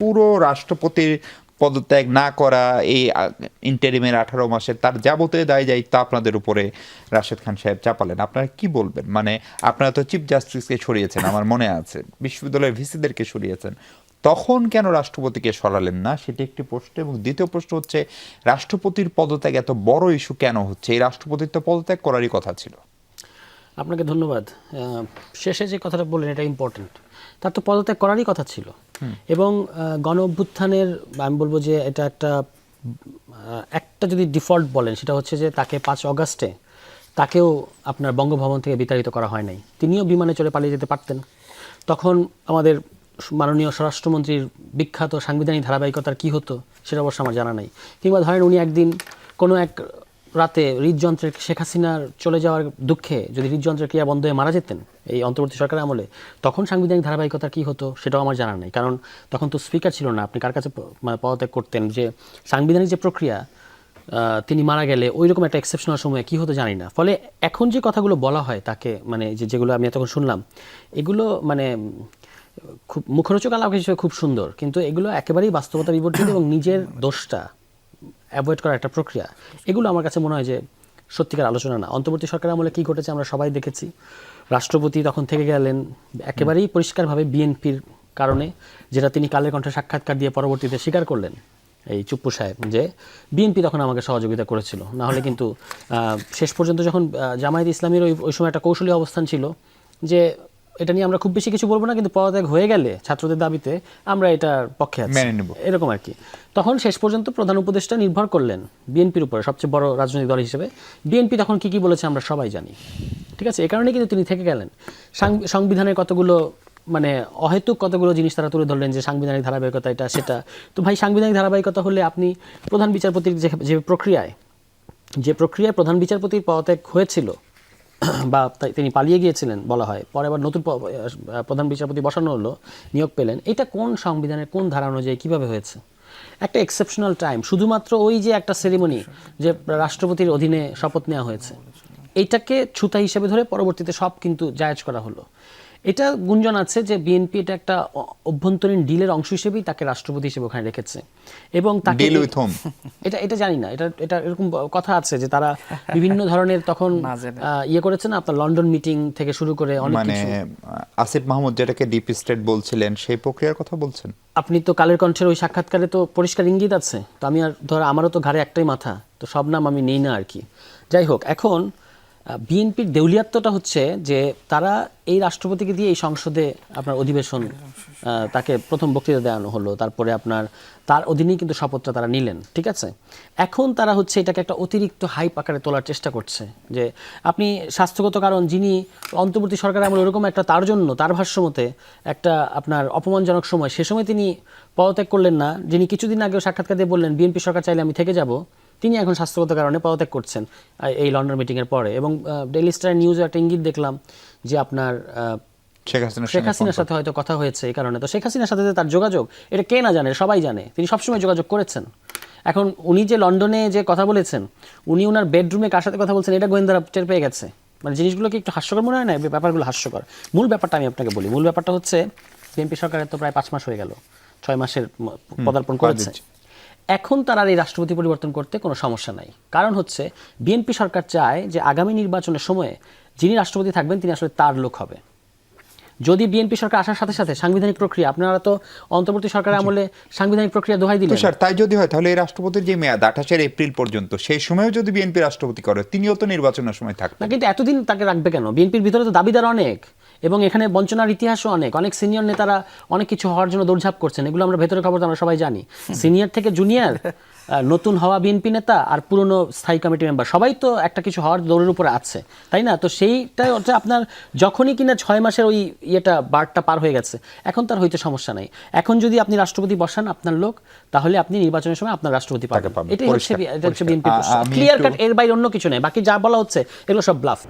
পুরো রাষ্ট্রপতির পদত্যাগ না করা, এই ইন্টারিমের 18 মাসের তার যাবতীয় দায় দায়িত্ব আপনাদের উপরে রাশেদ খান সাহেব চাপালেন। আপনারা কি বলবেন? মানে আপনারা তো চিফ জাস্টিসকে সরিয়েছেন, আমার মনে আছে, বিশ্ববিদ্যালয়ের ভিসিদেরকে সরিয়েছেন, তখন কেন রাষ্ট্রপতিকে সরালেন না, সেটি একটি প্রশ্ন। এবং দ্বিতীয় প্রশ্ন হচ্ছে, রাষ্ট্রপতির পদত্যাগ এত বড় ইস্যু কেন হচ্ছে? এই রাষ্ট্রপতির তো পদত্যাগ করারই কথা ছিল। আপনাকে ধন্যবাদ। শেষে যে কথাটা বললেন এটা ইম্পর্টেন্ট। তার তো পদত্যাগ করারই কথা ছিল। এবং গণ অভ্যুত্থানের আমি বলবো যে এটা একটা যদি ডিফল্ট বলেন, সেটা হচ্ছে যে তাকে 5 অগাস্টে তাকেও আপনার বঙ্গভবন থেকে বিতাড়িত করা হয় নাই। তিনিও বিমানে চড়ে পালিয়ে যেতে পারতেন। তখন আমাদের মাননীয় স্বরাষ্ট্রমন্ত্রীর বিখ্যাত সাংবিধানিক ধারাবাহিকতার কি হতো সেটা অবশ্য আমার জানা নাই। কিংবা ধরেন উনি একদিন কোনো এক রাতে হৃদযন্ত্রের শেখ হাসিনার চলে যাওয়ার দুঃখে যদি হৃদযন্ত্রের ক্রিয়া বন্ধ হয়ে মারা যেতেন এই অন্তর্বর্তী সরকারের আমলে, তখন সাংবিধানিক ধারাবাহিকতা কি হতো সেটাও আমার জানা নেই। কারণ তখন তো স্পিকার ছিল না। আপনি কার কাছে পদত্যাগ করতেন? যে সাংবিধানিক যে প্রক্রিয়া, তিনি মারা গেলে ওই রকম একটা এক্সেপশনাল সময়ে কী হতো জানি না। ফলে এখন যে কথাগুলো বলা হয় তাকে, মানে যেগুলো আমি এতক্ষণ শুনলাম, এগুলো মানে খুব মুখরোচক আলাপ হিসেবে খুব সুন্দর, কিন্তু এগুলো একেবারেই বাস্তবতা বিবর্তিত এবং নিজের দোষটা অ্যাভয়েড করার একটা প্রক্রিয়া। এগুলো আমার কাছে মনে হয় যে সত্যিকার আলোচনা না। অন্তর্বর্তী সরকারের আমলে কী ঘটেছে আমরা সবাই দেখেছি। রাষ্ট্রপতি তখন থেকে গেলেন একেবারেই পরিষ্কারভাবে বিএনপির কারণে, যেটা তিনি কালের কণ্ঠে সাক্ষাৎকার দিয়ে পরবর্তীতে স্বীকার করলেন এই চুপ্পু সাহেব, যে বিএনপি তখন আমাকে সহযোগিতা করেছিল। না হলে কিন্তু শেষ পর্যন্ত যখন জামায়াত ইসলামীর ওই সময় একটা কৌশলী অবস্থান ছিল যে এটা নিয়ে আমরা খুব বেশি কিছু বলবো না, কিন্তু পদত্যাগ হয়ে গেলে ছাত্রদের দাবিতে আমরা এটার পক্ষে আছি, এরকম আর কি। তখন শেষ পর্যন্ত প্রধান উপদেষ্টা নির্ভর করলেন বিএনপির উপরে, সবচেয়ে বড় রাজনৈতিক দল হিসেবে। বিএনপি তখন কি কি বলেছে আমরা সবাই জানি, ঠিক আছে? এই কারণে কিন্তু তিনি থেকে গেলেন। সংবিধানের কতগুলো মানে অহেতুক কতগুলো জিনিস তারা তুলে ধরলেন যে সাংবিধানিক ধারাবাহিকতা এটা সেটা। তো ভাই, সাংবিধানিক ধারাবাহিকতা হলে আপনি প্রধান বিচারপতির যে প্রক্রিয়ায় প্রধান বিচারপতির পদত্যাগ হয়েছিল বা তিনি পালিয়ে গিয়েছিলেন বলা হয়, পরে আবার নতুন প্রধান বিচারপতি বসানো হলো, নিয়োগ পেলেন, এটা কোন সংবিধানের কোন ধারা অনুযায়ী কীভাবে হয়েছে? একটা এক্সেপশনাল টাইম, শুধুমাত্র ওই যে একটা সেরিমনি যে রাষ্ট্রপতির অধীনে শপথ নেওয়া হয়েছে, এইটাকে ছুতা হিসেবে ধরে পরবর্তীতে সব কিন্তু জায়েজ করা হলো। এটা গুঞ্জন আছে যে বিএনপি এটা একটা অভ্যন্তরীণ ডিলের অংশ হিসেবেই তাকে রাষ্ট্রপতি হিসেবে ওখানে রেখেছে। এবং তাকে এটা জানি না, এটা এরকম কথা আছে যে তারা বিভিন্ন ধরনের তখন ইয়ে করেছে না, আপনার লন্ডন মিটিং থেকে শুরু করে অনেক কিছু। আসিফ মাহমুদ যেটাকে ডিপ স্টেট বলছিলেন, সেই প্রক্রিয়ার কথা বলছেন আপনি? তো কালের কণ্ঠের ওই সাক্ষাৎকারে তো পরিষ্কার ইঙ্গিত আছে। তো আমি আর আমারও তো ঘাড়ে একটাই মাথা, তো সব নাম আমি নেই না আর কি। যাই হোক, এখন বিএনপির দেউলিয়াত্বটা হচ্ছে যে তারা এই রাষ্ট্রপতিকে দিয়ে এই সংসদে আপনার অধিবেশন, তাকে প্রথম বক্তৃতা দেওয়ানো হলো, তারপরে আপনার তার অধীনেই কিন্তু শপথটা তারা নিলেন, ঠিক আছে? এখন তারা হচ্ছে এটাকে একটা অতিরিক্ত হাইপ আকারে তোলার চেষ্টা করছে যে আপনি স্বাস্থ্যগত কারণ, যিনি অন্তর্বর্তী সরকার আমলে ওরকম একটা তার জন্য তার ভাষ্যমতে একটা আপনার অপমানজনক সময়, সে সময় তিনি পদত্যাগ করলেন না, যিনি কিছুদিন আগেও সাক্ষাৎকার দিয়ে বললেন বিএনপি সরকার চাইলে আমি থেকে যাব, তিনি এখন স্বাস্থ্যগত কারণে পদত্যাগ করছেন এই লন্ডন মিটিংয়ের পরে। এবং ডেইলি স্টার নিউজে একটা ইঙ্গিত দেখলাম যে আপনার শেখ হাসিনার সাথে হয়তো কথা হয়েছে এই কারণে। তো শেখ হাসিনার সাথে তার যোগাযোগ, এটা কে না জানে, সবাই জানে, তিনি সবসময় যোগাযোগ করেছেন। এখন উনি যে লন্ডনে যে কথা বলেছেন, উনি ওনার বেডরুমে কার সাথে কথা বলছেন, এটা গোয়েন্দারা টের পেয়ে গেছে। মানে জিনিসগুলোকে একটু হাস্যকর মনে হয় না? ব্যাপারগুলো হাস্যকর। মূল ব্যাপারটা আমি আপনাকে বলি। মূল ব্যাপারটা হচ্ছে বিএনপি সরকারের তো প্রায় 5 মাস হয়ে গেল, 6 মাসের পদার্পণ করেছে। এখন তার আর এই রাষ্ট্রপতি পরিবর্তন করতে কোনো সমস্যা নাই। কারণ হচ্ছে বিএনপি সরকার চায় যে আগামী নির্বাচনের সময়ে যিনি রাষ্ট্রপতি থাকবেন তিনি আসলে তার লোক হবে। যদি বিএনপি সরকার আসার সাথে সাথে সাংবিধানিক প্রক্রিয়া, আপনারা তো অন্তর্বর্তী সরকারের আমলে সাংবিধানিক প্রক্রিয়া দোহাই দিলেন। স্যার, তাই যদি হয় তাহলে এই রাষ্ট্রপতির যে মেয়াদ 28 এপ্রিল পর্যন্ত, সেই সময়ও যদি বিএনপি রাষ্ট্রপতি করে, তিনিও তো নির্বাচনের সময় থাকবেন না। কিন্তু এতদিন তাকে রাখবে কেন? বিএনপির ভিতরে তো দাবিদার অনেক, এবং এখানে বঞ্চনার ইতিহাসও অনেক সিনিয়র নেতারা অনেক কিছু হওয়ার জন্য দৌড়ঝাঁপ করছেন। এগুলো আমরা ভেতরের খবর আমরা সবাই জানি। সিনিয়র থেকে জুনিয়র, নতুন হওয়া বিএনপি নেতা আর পুরনো স্থায়ী কমিটি মেম্বার, সবাই তো একটা কিছু হওয়ার দৌড়ের উপরে আছে, তাই না? তো সেইটাই হচ্ছে আপনার যখনই কিনা 6 মাসের ওই বারটা পার হয়ে গেছে, এখন তার হইতে সমস্যা নাই। এখন যদি আপনি রাষ্ট্রপতি বসান আপনার লোক, তাহলে আপনি নির্বাচনের সময় আপনার রাষ্ট্রপতি পাবেন। এটাই হচ্ছে বিএনপি ক্লিয়ার কাট, এর বাইরে অন্য কিছু নেই। বাকি যা বলা হচ্ছে এগুলো সব ব্লাফ।